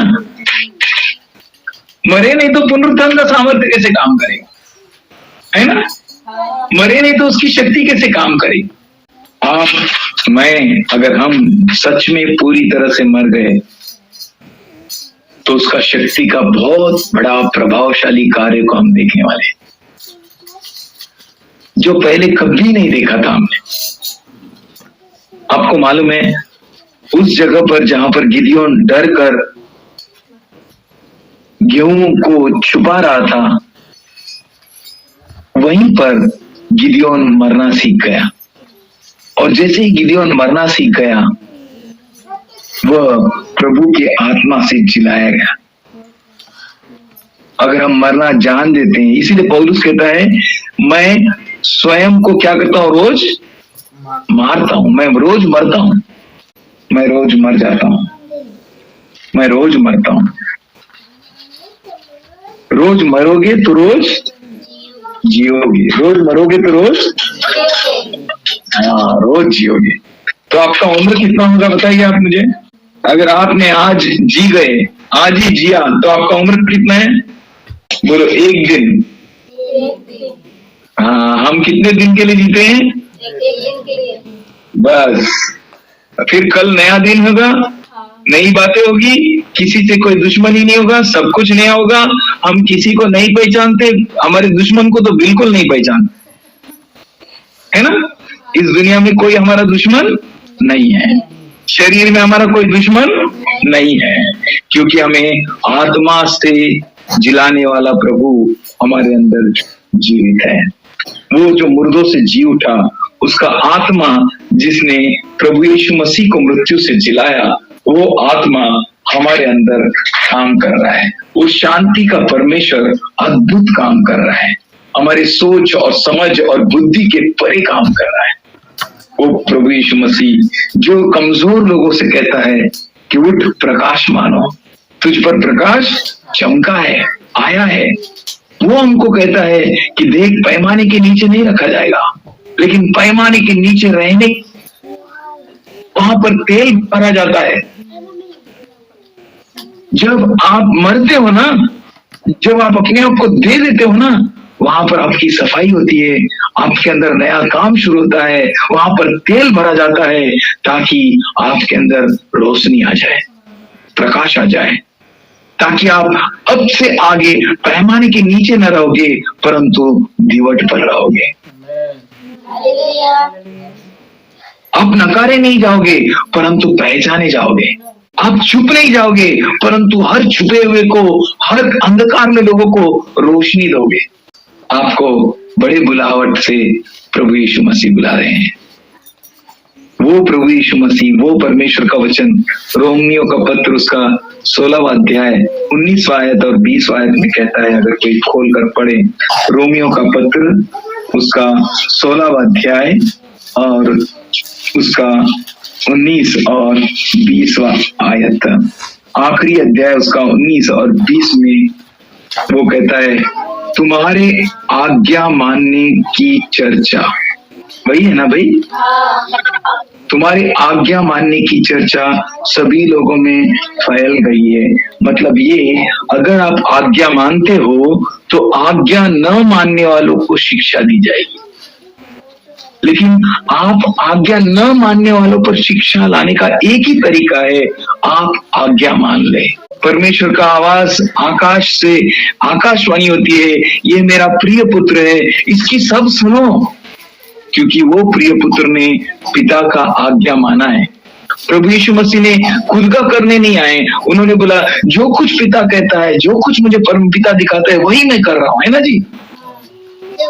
मरे नहीं तो पुनरुत्थान का सामर्थ्य कैसे काम करेगा, है ना? मरे नहीं तो उसकी शक्ति कैसे काम करेगी? आप, मैं, अगर हम सच में पूरी तरह से मर गए, तो उसका शक्ति का बहुत बड़ा प्रभावशाली कार्य को हम देखने वाले हैं, जो पहले कभी नहीं देखा था हमने। आपको मालूम है, उस जगह पर जहां पर गिदियोन डर कर गेहूं को छुपा रहा था, वहीं पर गिदियोन मरना सीख गया। और जैसे ही गिदियोन मरना सीख गया, वह प्रभु के आत्मा से जिलाया गया। अगर हम मरना जान देते हैं, इसीलिए पौलुस कहता है, मैं स्वयं को क्या करता हूं? रोज मारता हूं। मैं रोज मरता हूं, मैं रोज मर जाता हूं, मैं रोज मरता हूं। रोज मरोगे तो रोज जियोगे, रोज मरोगे तो रोज, हाँ रोज जियोगे। तो आपका उम्र कितना होगा बताइए आप मुझे। अगर आपने आज जी गए, आज ही जिया, तो आपका उम्र कितना है? बोलो एक दिन। हाँ, हम कितने दिन के लिए जीते हैं? बस, फिर कल नया दिन होगा, नई बातें होगी, किसी से कोई दुश्मनी नहीं होगा, सब कुछ नया होगा। हम किसी को नहीं पहचानते, हमारे दुश्मन को तो बिल्कुल नहीं पहचानते, है ना। इस दुनिया में कोई हमारा दुश्मन नहीं है, शरीर में हमारा कोई दुश्मन नहीं है, क्योंकि हमें आत्मा से जिलाने वाला प्रभु हमारे अंदर जीवित है। वो जो मुर्दों से जी उठा, उसका आत्मा जिसने प्रभु यीशु मसीह को मृत्यु से जिलाया, वो आत्मा हमारे अंदर काम कर रहा है। वो शांति का परमेश्वर अद्भुत काम कर रहा है, हमारे सोच और समझ और बुद्धि के परे काम कर रहा है। वो प्रभु यीशु मसीह जो कमजोर लोगों से कहता है कि उठ प्रकाश मानो, तुझ पर प्रकाश चमका है, आया है। वो हमको कहता है कि देख, पैमाने के नीचे नहीं रखा जाएगा, लेकिन पैमाने के नीचे रहने वहां पर तेल भरा जाता है। जब आप मरते हो ना, जब आप अपने आप को दे देते हो ना, वहां पर आपकी सफाई होती है, आपके अंदर नया काम शुरू होता है, वहां पर तेल भरा जाता है, ताकि आपके अंदर रोशनी आ जाए, प्रकाश आ जाए, ताकि आप अब से आगे पैमाने के नीचे न रहोगे, परंतु दिवट पर रहोगे। आप नकारे नहीं जाओगे, परंतु पहचाने जाओगे। आप छुप नहीं जाओगे, परंतु हर छुपे हुए को, हर अंधकार में लोगों को रोशनी दोगे। आपको बड़े बुलाहट से प्रभु यीशु मसीह बुला रहे हैं। वो प्रभु यीशु मसीह, वो परमेश्वर का वचन, रोमियो का पत्र उसका 16वां अध्याय 19वां आयत और 20वां आयत में कहता है, अगर कोई खोल कर पढ़े रोमियो का पत्र उसका 16वां अध्याय और उसका 19 और 20वां आयत, आखिरी अध्याय उसका 19 और 20 में वो कहता है, तुम्हारे आज्ञा मानने की चर्चा, वही है ना भाई, तुम्हारी आज्ञा मानने की चर्चा सभी लोगों में फैल गई है। मतलब ये, अगर आप आज्ञा मानते हो तो आज्ञा न मानने वालों को शिक्षा दी जाएगी, लेकिन आप आज्ञा न मानने वालों पर शिक्षा लाने का एक ही तरीका है, आप आज्ञा मान ले। परमेश्वर का आवाज आकाश से आकाशवाणी होती है, ये मेरा प्रिय पुत्र है, इसकी सब सुनो, क्योंकि वो प्रिय पुत्र ने पिता का आज्ञा माना है। प्रभु यीशु मसीह ने खुद का करने नहीं आए, उन्होंने बोला जो कुछ पिता कहता है, जो कुछ मुझे परम पिता दिखाता है, वही मैं कर रहा हूं, है ना जी।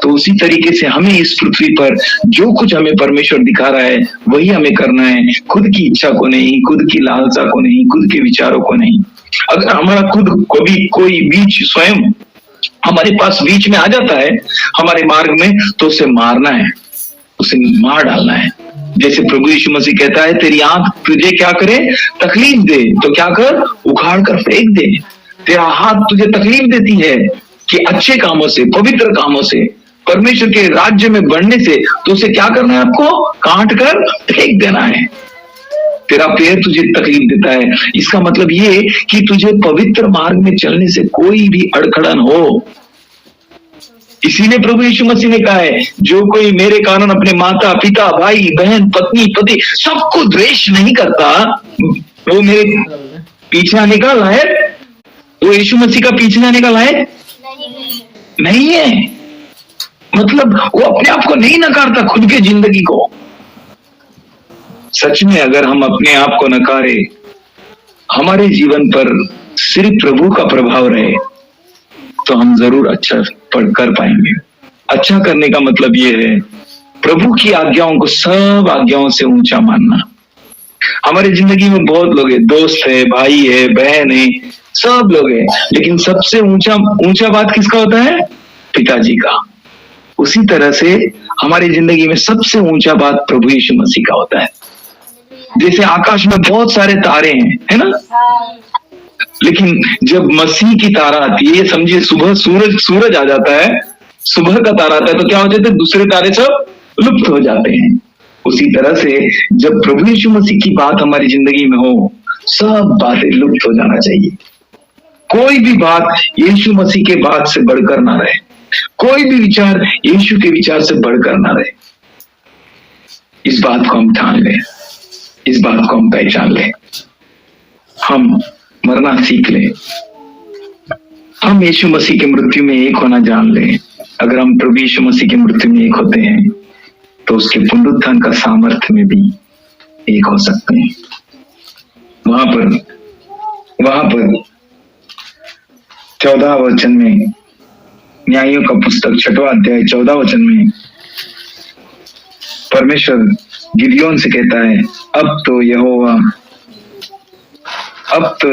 तो उसी तरीके से हमें इस पृथ्वी पर जो कुछ हमें परमेश्वर दिखा रहा है, वही हमें करना है, खुद की इच्छा को नहीं, खुद की लालसा को नहीं, खुद के विचारों को नहीं। अगर हमारा खुद कभी कोई बीच स्वयं हमारे पास बीच में आ जाता है हमारे मार्ग में, तो उसे मारना है, उसे मार डालना है। जैसे प्रभु यीशु मसीह कहता है, तेरी आंख तुझे क्या करे, तकलीफ दे, तो क्या कर, उखाड़ कर फेंक दे। तेरा हाथ तुझे तकलीफ देती है कि अच्छे कामों से, पवित्र कामों से, परमेश्वर के राज्य में बढ़ने से, तो उसे क्या करना है, आपको काट कर फेंक देना है। तेरा पैर तुझे तकलीफ देता है, इसका मतलब ये कि तुझे पवित्र मार्ग में चलने से कोई भी अड़खड़न हो। इसीलिए प्रभु यीशु मसीह ने कहा है, जो कोई मेरे कारण अपने माता पिता, भाई बहन, पत्नी, पति सबको द्वेष नहीं करता, वो मेरे पीछे आने का लायक, वो यीशु मसीह का पीछे आने का लायक नहीं है। मतलब वो अपने आप को नहीं नकारता, खुद के जिंदगी को। सच में अगर हम अपने आप को नकारे, हमारे जीवन पर सिर्फ प्रभु का प्रभाव रहे, तो हम जरूर अच्छा कर पाएंगे। अच्छा करने का मतलब ये है, प्रभु की आज्ञाओं को सब आज्ञाओं से ऊंचा मानना। हमारे जिंदगी में बहुत लोग हैं, दोस्त है, भाई है, बहन है, सब लोग हैं, लेकिन सबसे ऊंचा बात किसका होता है, पिताजी का। उसी तरह से हमारी जिंदगी में सबसे ऊंचा बात प्रभु यीशु मसीह का होता है। जैसे आकाश में बहुत सारे तारे हैं, है ना, लेकिन जब मसीह की तारा आती है, ये समझिए सुबह सूरज आ जाता है, सुबह का तारा आता है, तो क्या हो जाता है, दूसरे तारे सब लुप्त हो जाते हैं। उसी तरह से जब प्रभु यीशु मसीह की बात हमारी जिंदगी में हो, सब बातें लुप्त हो जाना चाहिए। कोई भी बात यीशु मसीह के बात से बढ़कर ना रहे, कोई भी विचार यीशु के विचार से बढ़कर ना रहे। इस बात को हम ठान लें, इस बात को हम पहचान लें, हम मरना सीख लें, हम यीशु मसीह के मृत्यु में एक होना जान लें। अगर हम प्रभु यीशु मसीह के मृत्यु में एक होते हैं तो उसके पुनरुत्थान का सामर्थ्य में भी एक हो सकते हैं। वहां पर 14 वचन में, न्यायों का पुस्तक 6वां अध्याय 14 वचन में परमेश्वर गिदयोन से कहता है, अब तो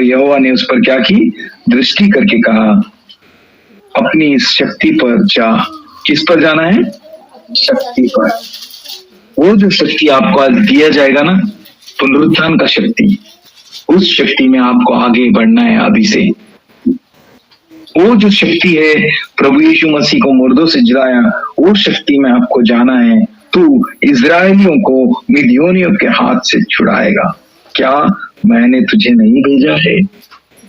यहोवा ने उस पर क्या की, दृष्टि करके कहा, अपनी इस शक्ति पर जा। किस पर जाना है? शक्ति पर। वो जो शक्ति आपको आज दिया जाएगा ना, पुनरुत्थान का शक्ति, उस शक्ति में आपको आगे बढ़ना है अभी से। वो जो शक्ति है, प्रभु यीशु मसीह को मुर्दों से जिलाया, वो शक्ति में आपको जाना है। तू इजरायलियों को मिद्योनियों के हाथ से छुड़ाएगा। क्या मैंने तुझे नहीं भेजा है?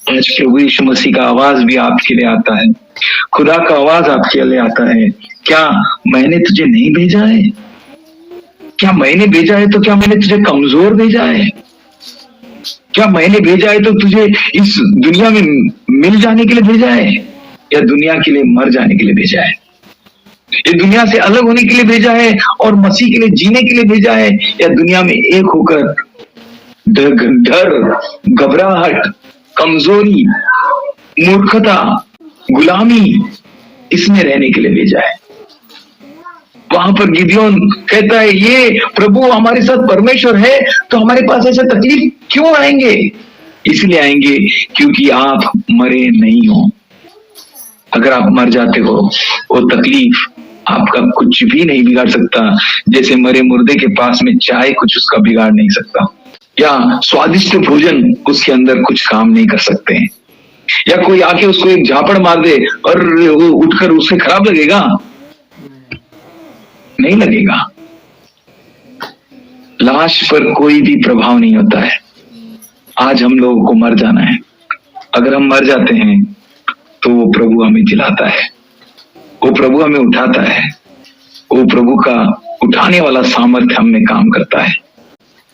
आज प्रभु यीशु मसीह का आवाज भी आपके लिए आता है, खुदा का आवाज आपके लिए आता है। क्या मैंने तुझे नहीं भेजा है? क्या मैंने भेजा है तो क्या मैंने तुझे कमजोर भेजा है? क्या मैंने भेजा है तो तुझे इस दुनिया में मिल जाने के लिए भेजा है, या दुनिया के लिए मर जाने के लिए भेजा है? ये दुनिया से अलग होने के लिए भेजा है और मसीह के लिए जीने के लिए भेजा है, या दुनिया में एक होकर डर, घबराहट, कमजोरी, मूर्खता, गुलामी, इसमें रहने के लिए भेजा है? वहां पर गिदयोन कहता है, ये प्रभु हमारे साथ परमेश्वर है तो हमारे पास ऐसे तकलीफ क्यों आएंगे? इसलिए आएंगे क्योंकि आप मरे नहीं हो। अगर आप मर जाते हो, वो तकलीफ आपका कुछ भी नहीं बिगाड़ सकता। जैसे मरे मुर्दे के पास में चाय कुछ उसका बिगाड़ नहीं सकता, या स्वादिष्ट भोजन उसके अंदर कुछ काम नहीं कर सकते हैं, या कोई आके उसको एक झापड़ मार दे और वो उठकर उससे खराब लगेगा? नहीं लगेगा। लाश पर कोई भी प्रभाव नहीं होता है। आज हम लोगों को मर जाना है। अगर हम मर जाते हैं तो वो प्रभु हमें जिलाता है, वो प्रभु हमें उठाता है, वो प्रभु का उठाने वाला सामर्थ्य हम में काम करता है।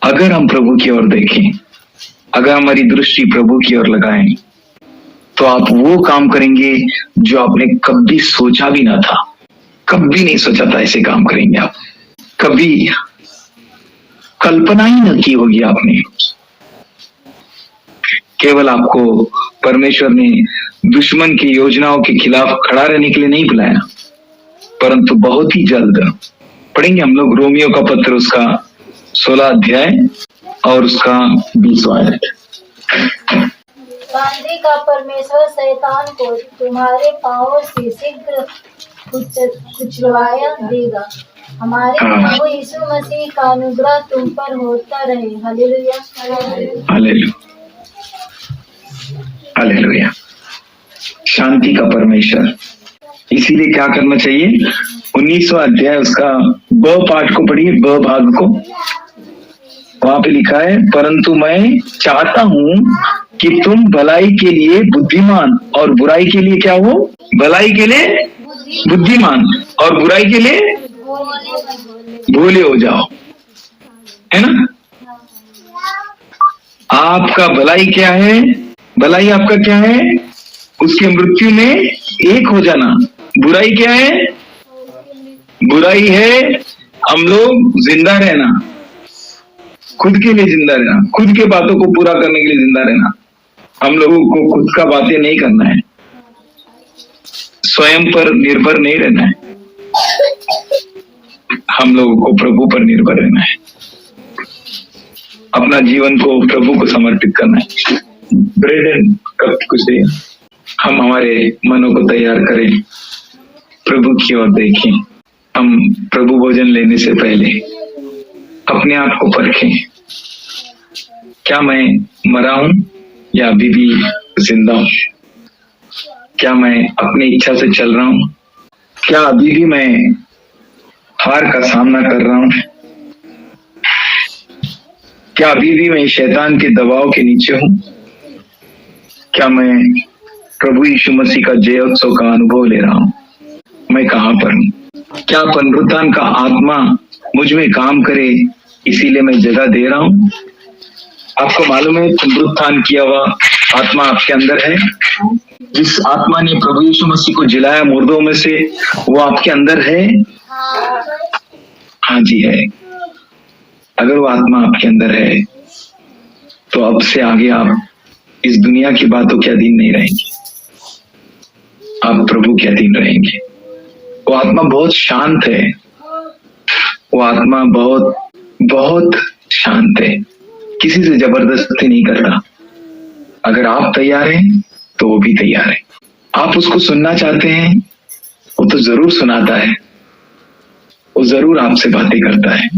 अगर हम प्रभु की ओर देखें, अगर हमारी दृष्टि प्रभु की ओर लगाएं, तो आप वो काम करेंगे जो आपने कभी सोचा भी ना था। कभी नहीं सोचा था ऐसे काम करेंगे आप, कभी कल्पना ही न की होगी आपने। केवल आपको परमेश्वर ने दुश्मन की योजनाओं के खिलाफ खड़ा रहने के लिए नहीं बुलाया, परंतु बहुत ही जल्द पढ़ेंगे हम लोग रोमियो का पत्र, उसका 16 अध्याय और उसका 20वां आयत। बांदी का परमेश्वर शैतान को तुम्हारे पांवों से शीघ्र कुचलवाया देगा। हमारे प्रभु यीशु मसीह का अनुग्रह तुम पर होता रहे। Hallelujah, hallelujah, hallelujah. शांति का परमेश्वर। इसीलिए क्या करना चाहिए? 19वां अध्याय उसका ब पाठ को पढ़िए, ब भाग को। वहां पे लिखा है, परंतु मैं चाहता हूं कि तुम भलाई के लिए बुद्धिमान और बुराई के लिए क्या हो? भलाई के लिए बुद्धिमान और बुराई के लिए भोले हो जाओ, है ना? आपका भलाई क्या है? भलाई आपका क्या है? उसके मृत्यु में एक हो जाना। बुराई क्या है? बुराई है हम लोग जिंदा रहना, खुद के लिए जिंदा रहना, खुद के बातों को पूरा करने के लिए जिंदा रहना। हम लोगों को खुद का बातें नहीं करना है, स्वयं पर निर्भर नहीं रहना है, हम लोगों को प्रभु पर निर्भर रहना है, अपना जीवन को प्रभु को समर्पित करना है। ब्रेड एंड कप कुछ दें, हम हमारे मनों को तैयार करें, प्रभु की ओर देखें। हम प्रभु भोजन लेने से पहले अपने आप को परखें, क्या मैं मरा हूं या अभी भी जिंदा हूँ? क्या मैं अपनी इच्छा से चल रहा हूँ? क्या अभी भी मैं हार का सामना कर रहा हूँ? क्या अभी भी मैं शैतान के दबाव के नीचे हूँ? क्या मैं प्रभु यीशु मसीह का जयोत्सव का अनुभव ले रहा हूँ? मैं कहाँ पर हूँ? क्या पुनरुत्थान का आत्मा मुझ में काम करे, इसीलिए मैं जगह दे रहा हूँ? आपको मालूम है पुनरुत्थान किया हुआ आत्मा आपके अंदर है? जिस आत्मा ने प्रभु यीशु मसीह को जिलाया मुर्दों में से, वो आपके अंदर है? हाँ जी है। अगर वो आत्मा आपके अंदर है तो अब से आगे आप इस दुनिया की बातों के अधीन नहीं रहेंगे, आप प्रभु के अधीन रहेंगे। वो आत्मा बहुत शांत है, वो आत्मा बहुत बहुत शांत है, किसी से जबरदस्ती नहीं करता। अगर आप तैयार हैं तो वो भी तैयार है। आप उसको सुनना चाहते हैं, वो तो जरूर सुनाता है, वो जरूर आपसे बातें करता है।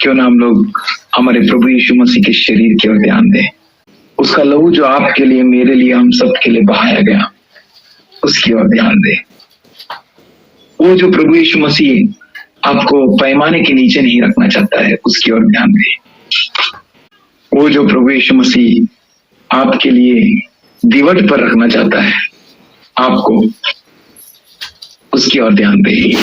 क्यों ना हम लोग हमारे प्रभु यीशु मसीह के शरीर की ओर ध्यान दें। उसका लहू जो आपके लिए, मेरे लिए, हम सब के लिए बहाया गया, उसकी ओर ध्यान दें। वो जो प्रभु यीशु मसीह आपको पैमाने के नीचे नहीं रखना चाहता है, उसकी ओर ध्यान दें। वो जो प्रभु यीशु मसीह आपके लिए दीवट पर रखना चाहता है आपको, उसकी ओर ध्यान दें।